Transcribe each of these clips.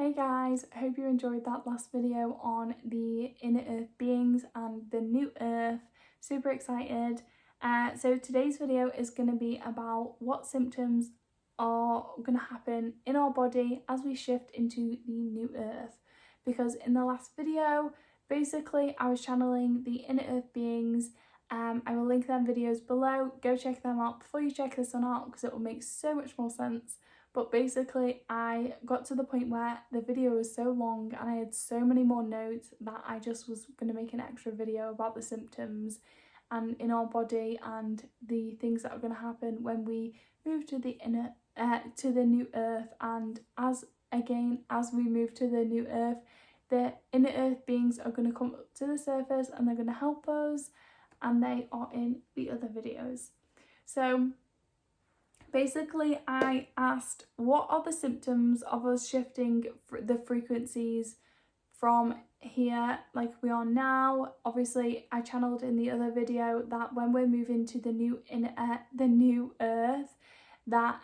Hey guys, I hope you enjoyed that last video on the inner earth beings and the new earth. Super excited. So today's video is going to be about what symptoms are going to happen in our body as we shift into the new earth. Because in the last video, basically I was channeling the inner earth beings. I will link them videos below. Go check them out before you check this one out because it will make so much more sense. But basically I got to the point where the video was so long and I had so many more notes that I just was going to make an extra video about the symptoms and in our body and the things that are going to happen when we move to the new earth. And as we move to the new earth, the inner earth beings are going to come up to the surface and they're going to help us, and they are in the other videos. So basically, I asked what are the symptoms of us shifting the frequencies from here like we are now. Obviously, I channeled in the other video that when we're moving to the new earth, that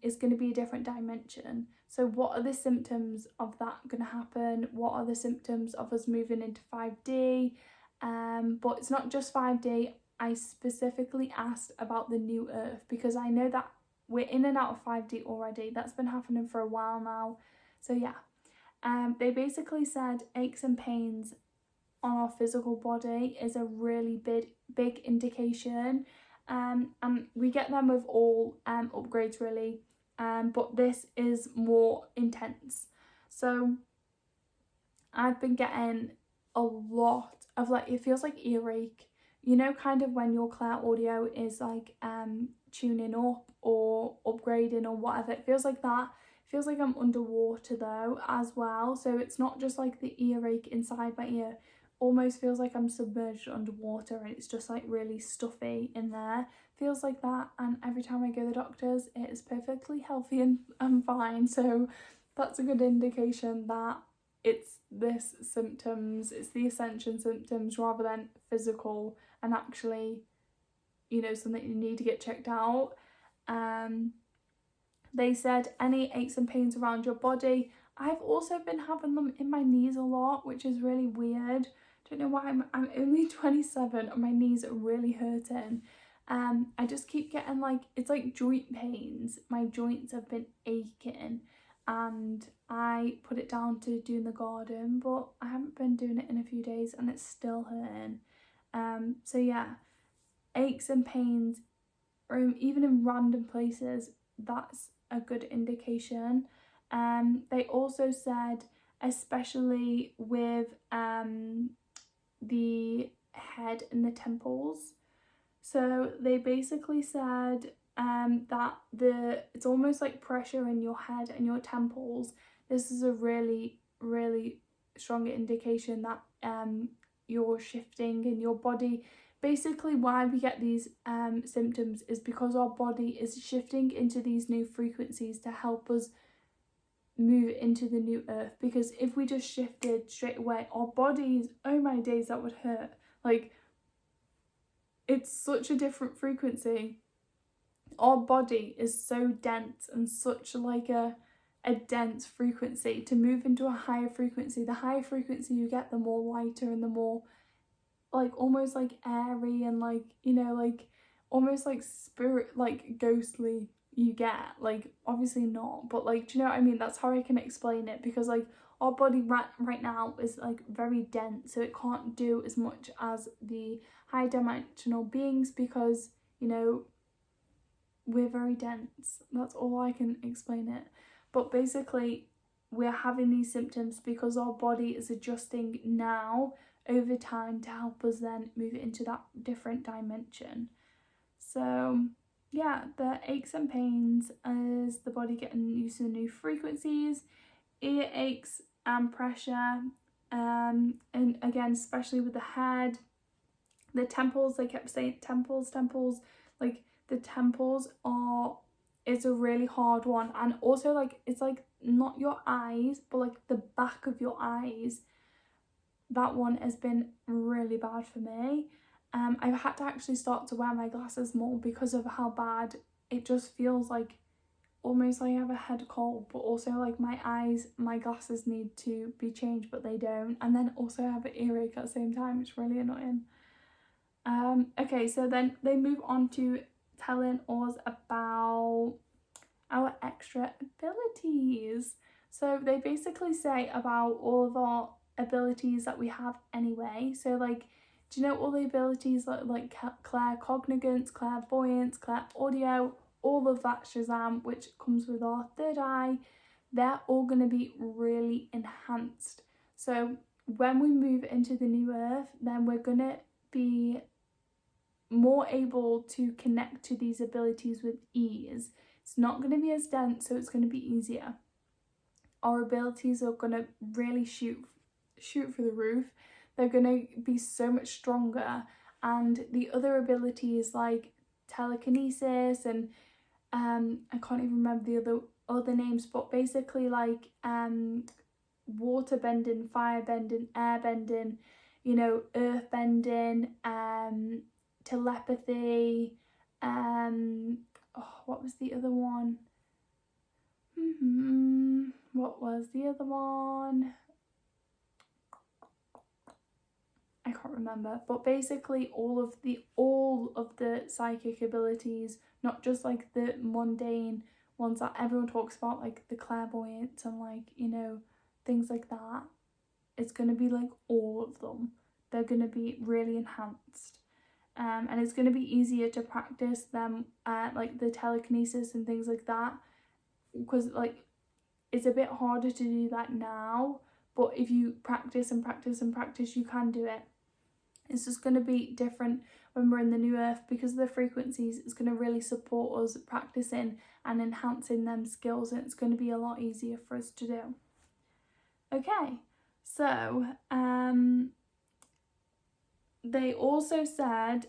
is going to be a different dimension. So what are the symptoms of that going to happen? What are the symptoms of us moving into 5D? But it's not just 5D. I specifically asked about the new earth because I know that we're in and out of 5D already. That's been happening for a while now. So yeah, they basically said aches and pains on our physical body is a really big indication. And we get them with all upgrades really, but this is more intense. So I've been getting a lot of it feels like earache, you know, kind of when your clear audio is like tuning up or upgrading or whatever. It feels like that. It feels like I'm underwater though as well, so it's not just like the earache inside my ear. Almost feels like I'm submerged underwater and it's just like really stuffy in there. Feels like that, and every time I go to the doctors it is perfectly healthy and I'm fine. So that's a good indication that it's this symptoms, it's the ascension symptoms rather than physical and actually, you know, something you need to get checked out. They said any aches and pains around your body. I've also been having them in my knees a lot, which is really weird. Don't know why. I'm only 27 and my knees are really hurting. I just keep getting it's like joint pains. My joints have been aching and I put it down to doing the garden, but I haven't been doing it in a few days and it's still hurting. So yeah, aches and pains, or even in random places, that's a good indication. They also said, especially with the head and the temples. So they basically said that it's almost like pressure in your head and your temples. This is a really, really strong indication that you're shifting in your body. Basically, why we get these symptoms is because our body is shifting into these new frequencies to help us move into the new earth. Because if we just shifted straight away, our bodies, oh my days, that would hurt. Like, it's such a different frequency. Our body is so dense and such like a dense frequency. To move into a higher frequency, the higher frequency you get, the more lighter and the more almost airy and almost spirit, ghostly you get. Obviously not, but do you know what I mean? That's how I can explain it, because our body right now is very dense, so it can't do as much as the high dimensional beings because, you know, we're very dense. That's all I can explain it. But basically we're having these symptoms because our body is adjusting now over time to help us then move it into that different dimension. So yeah, the aches and pains is the body getting used to the new frequencies, ear aches and pressure, and again especially with the head, the temples. They kept saying temples, the temples it's a really hard one. And also it's not your eyes but the back of your eyes. That one has been really bad for me. I've had to actually start to wear my glasses more because of how bad it just feels almost like I have a head cold, but also like my glasses need to be changed, but they don't. And then also I have an earache at the same time, which is really annoying. Okay, so then they move on to telling us about our extra abilities. So they basically say about all of our abilities that we have anyway. So like, do you know all the abilities like claircognizance, clairvoyance, clairaudio, all of that Shazam, which comes with our third eye, they're all going to be really enhanced. So when we move into the new earth, then we're going to be more able to connect to these abilities with ease. It's not going to be as dense, so it's going to be easier. Our abilities are going to really shoot through the roof. They're going to be so much stronger, and the other abilities like telekinesis and I can't even remember the other names, but basically like water bending, fire bending, air bending, you know, earth bending, telepathy, what was the other one? What was the other one? I can't remember, but basically all of the psychic abilities, not just like the mundane ones that everyone talks about, like the clairvoyance and like, you know, things like that. It's going to be like all of them. They're going to be really enhanced. And it's going to be easier to practice them, like the telekinesis and things like that, because like it's a bit harder to do that now, but if you practice and practice and practice, you can do it. It's just going to be different when we're in the new earth because of the frequencies. It's going to really support us practicing and enhancing them skills, and it's going to be a lot easier for us to do. Okay, so they also said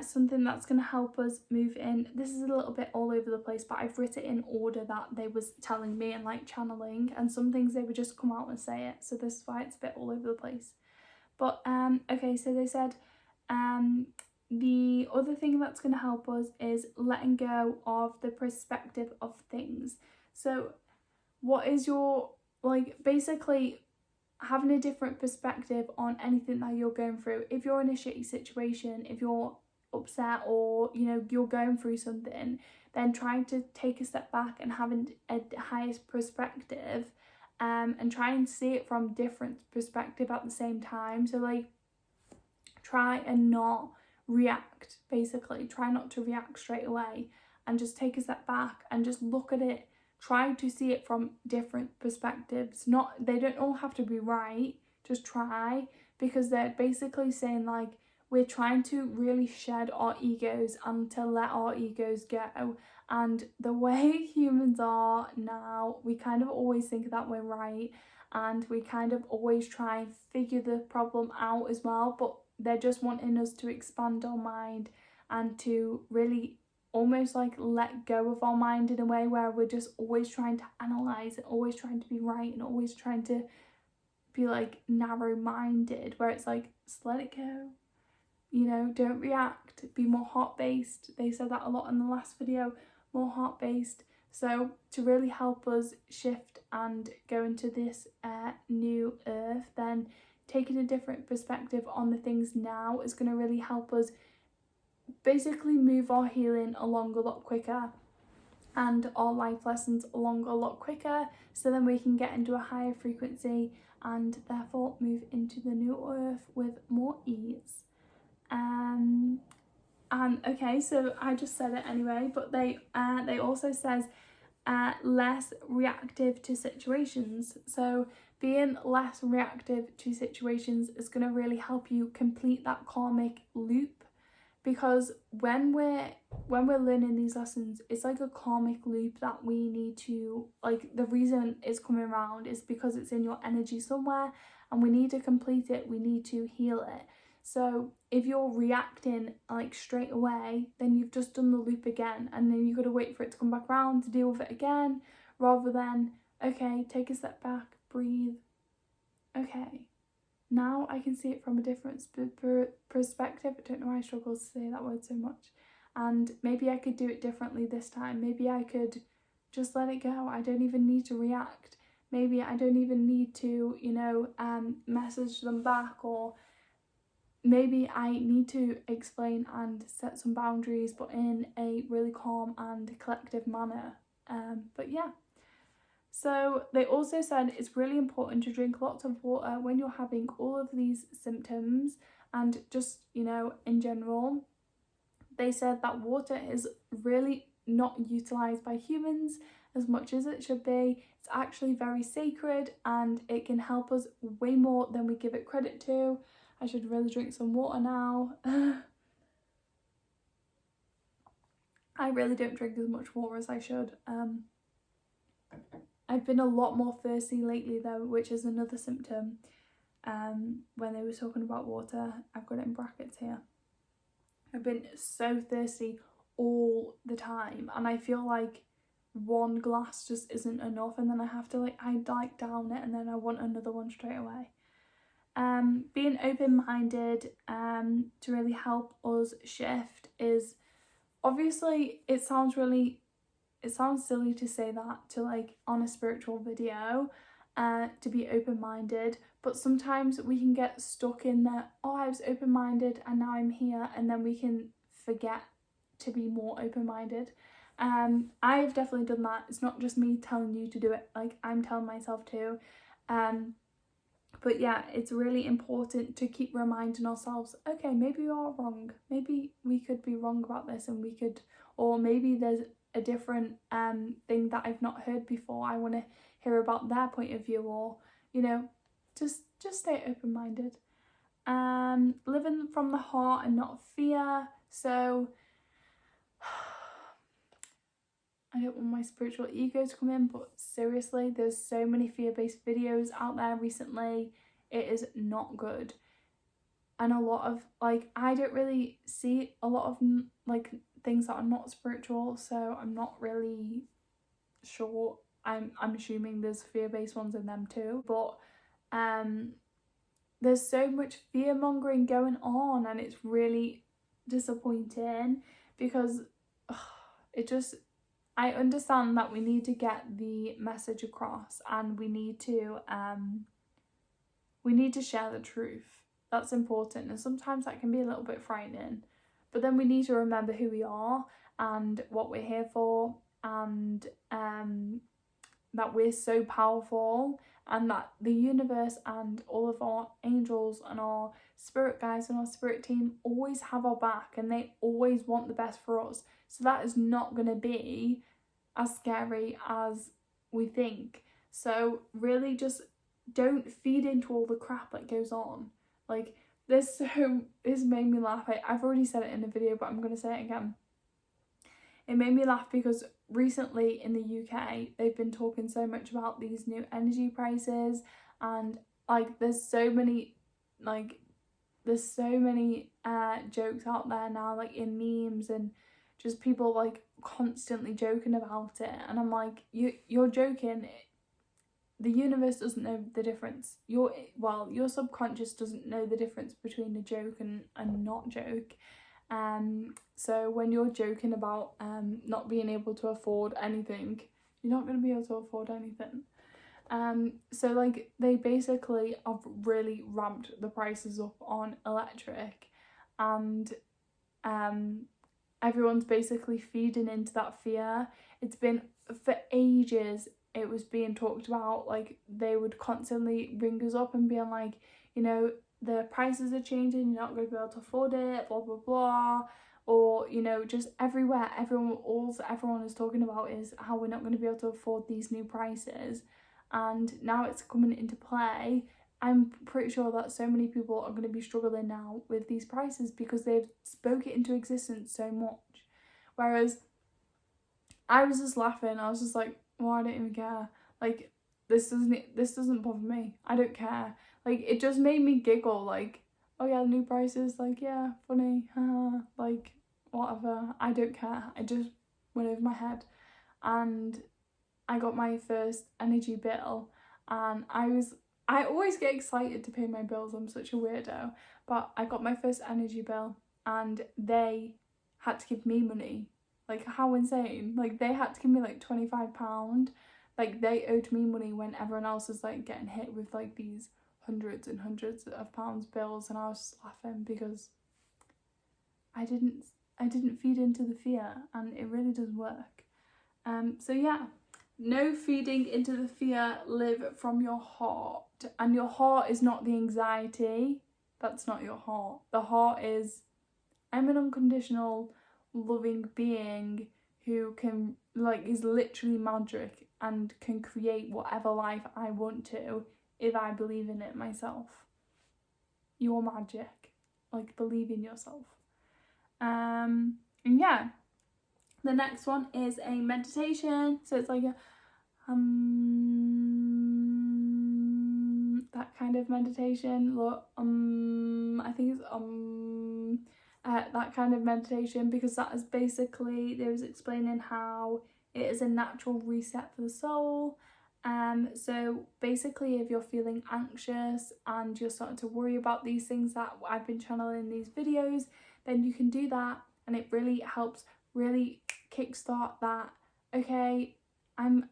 something that's going to help us move in. This is a little bit all over the place, but I've written it in order that they was telling me and like channeling, and some things they would just come out and say it, so this is why it's a bit all over the place. But okay, so they said the other thing that's going to help us is letting go of the perspective of things. So what is your, like, basically having a different perspective on anything that you're going through. If you're in a shitty situation, if you're upset, or you know you're going through something, then trying to take a step back and having a highest perspective, and try and see it from different perspective at the same time. So like try and not react, basically try not to react straight away, and just take a step back and just look at it. Try to see it from different perspectives. They don't all have to be right, just try, because they're basically saying like we're trying to really shed our egos and to let our egos go. And the way humans are now, we kind of always think that we're right, and we kind of always try and figure the problem out as well, but they're just wanting us to expand our mind and to really almost like let go of our mind in a way where we're just always trying to analyze and always trying to be right and always trying to be like narrow-minded, where it's like, just let it go, you know, don't react, be more heart-based. They said that a lot in the last video, more heart-based. So to really help us shift and go into this new earth, then taking a different perspective on the things now is going to really help us basically move our healing along a lot quicker and our life lessons along a lot quicker, so then we can get into a higher frequency and therefore move into the new earth with more ease. And okay, so I just said it anyway, but they also says less reactive to situations. So being less reactive to situations is going to really help you complete that karmic loop, because when we're learning these lessons, it's like a karmic loop that we need to, like, the reason it's coming around is because it's in your energy somewhere and we need to complete it, we need to heal it. So if you're reacting like straight away, then you've just done the loop again, and then you've got to wait for it to come back around to deal with it again, rather than, okay, take a step back, breathe, okay, now I can see it from a different perspective. I don't know why I struggle to say that word so much. And maybe I could do it differently this time. Maybe I could just let it go. I don't even need to react. Maybe I don't even need to, you know, message them back, or maybe I need to explain and set some boundaries, but in a really calm and collective manner. But yeah. So they also said it's really important to drink lots of water when you're having all of these symptoms, and just, you know, in general. They said that water is really not utilised by humans as much as it should be. It's actually very sacred and it can help us way more than we give it credit to. I should really drink some water now. I really don't drink as much water as I should. I've been a lot more thirsty lately though, which is another symptom. When they were talking about water, I've got it in brackets here. I've been so thirsty all the time, and I feel like one glass just isn't enough, and then I have to I down it, and then I want another one straight away. Being open-minded to really help us shift is, obviously it sounds silly to say that to like on a spiritual video, to be open-minded, but sometimes we can get stuck in that, oh, I was open-minded and now I'm here, and then we can forget to be more open-minded. I've definitely done that. It's not just me telling you to do it, like I'm telling myself too. But yeah, it's really important to keep reminding ourselves, okay, maybe we are wrong, maybe we could be wrong about this, and we could, or maybe there's a different thing that I've not heard before, I want to hear about their point of view, or, you know, just stay open-minded. Living from the heart and not fear. So I don't want my spiritual ego to come in, but seriously, there's so many fear-based videos out there recently. It is not good. And a lot of, like, I don't really see a lot of, like, things that are not spiritual, so I'm not really sure. I'm assuming there's fear-based ones in them too, but there's so much fear-mongering going on, and it's really disappointing because I understand that we need to get the message across, and we need to share the truth. That's important, and sometimes that can be a little bit frightening, but then we need to remember who we are and what we're here for, and that we're so powerful, and that the universe and all of our angels and our spirit guides and our spirit team always have our back, and they always want the best for us. So that is not going to be as scary as we think. So really just don't feed into all the crap that goes on. Like, this made me laugh. I've already said it in the video, but I'm going to say it again. It made me laugh because recently in the UK, they've been talking so much about these new energy prices, and like there's so many jokes out there now, like in memes, and just people like constantly joking about it, and I'm like, you're joking. The universe doesn't know the difference. Your subconscious doesn't know the difference between a joke and not joke. So when you're joking about not being able to afford anything, you're not going to be able to afford anything. So like they basically have really ramped the prices up on electric, and everyone's basically feeding into that fear. It's been for ages, it was being talked about, like they would constantly ring us up and being like, you know, the prices are changing, you're not going to be able to afford it, blah blah blah. Or, you know, just everywhere, everyone is talking about is how we're not going to be able to afford these new prices. And now it's coming into play. I'm pretty sure that so many people are going to be struggling now with these prices because they've spoke it into existence so much. Whereas I was just laughing. I was just like, well, I don't even care. Like, this doesn't bother me. I don't care. Like, it just made me giggle. Like, oh yeah, the new prices. Like, yeah, funny. Like, whatever. I don't care. I just went over my head, and I got my first energy bill, and I always get excited to pay my bills. I'm such a weirdo. But I got my first energy bill, and they had to give me money Like, how insane. Like, they had to give me like £25. Like, they owed me money when everyone else was like getting hit with like these hundreds and hundreds of pounds bills, and I was just laughing because I didn't feed into the fear, and it really does work. So yeah, no feeding into the fear, live from your heart. And your heart is not the anxiety. That's not your heart. The heart is, I'm an unconditional, loving being who can, like, is literally magic and can create whatever life I want to if I believe in it myself. You're magic. Like, believe in yourself. And yeah, the next one is a meditation. So it's like a that kind of meditation. Look, I think it's that kind of meditation, because that is basically, they was explaining how it is a natural reset for the soul. So basically, if you're feeling anxious and you're starting to worry about these things that I've been channeling in these videos, then you can do that, and it really helps really kickstart that. Okay, I'm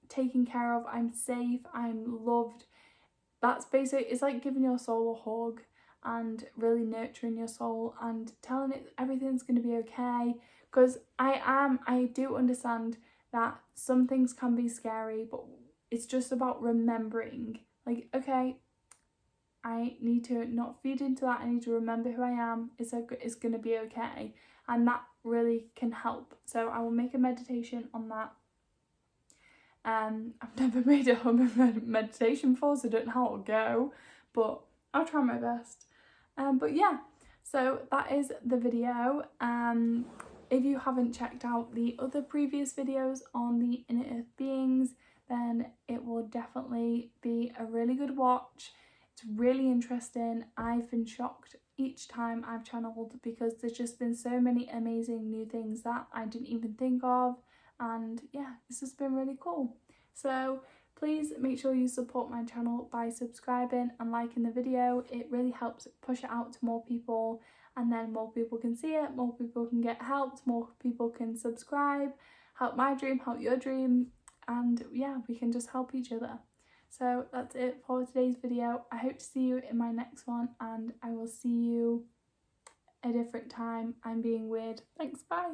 taken care of, I'm safe, I'm loved. That's basically, it's like giving your soul a hug and really nurturing your soul and telling it everything's going to be okay. Because I do understand that some things can be scary, but it's just about remembering, like, okay, I need to not feed into that, I need to remember who I am, it's going to be okay, and that really can help. So I will make a meditation on that. I've never made a meditation before, so I don't know how it'll go, but I'll try my best. But yeah, so that is the video. If you haven't checked out the other previous videos on the inner earth beings, then it will definitely be a really good watch. It's really interesting. I've been shocked each time I've channeled, because there's just been so many amazing new things that I didn't even think of, and yeah, this has been really cool. So please make sure you support my channel by subscribing and liking the video. It really helps push it out to more people, and then more people can see it, more people can get helped, more people can subscribe, help my dream, help your dream, and yeah, we can just help each other. So that's it for today's video. I hope to see you in my next one, and I will see you a different time. I'm being weird. Thanks, bye.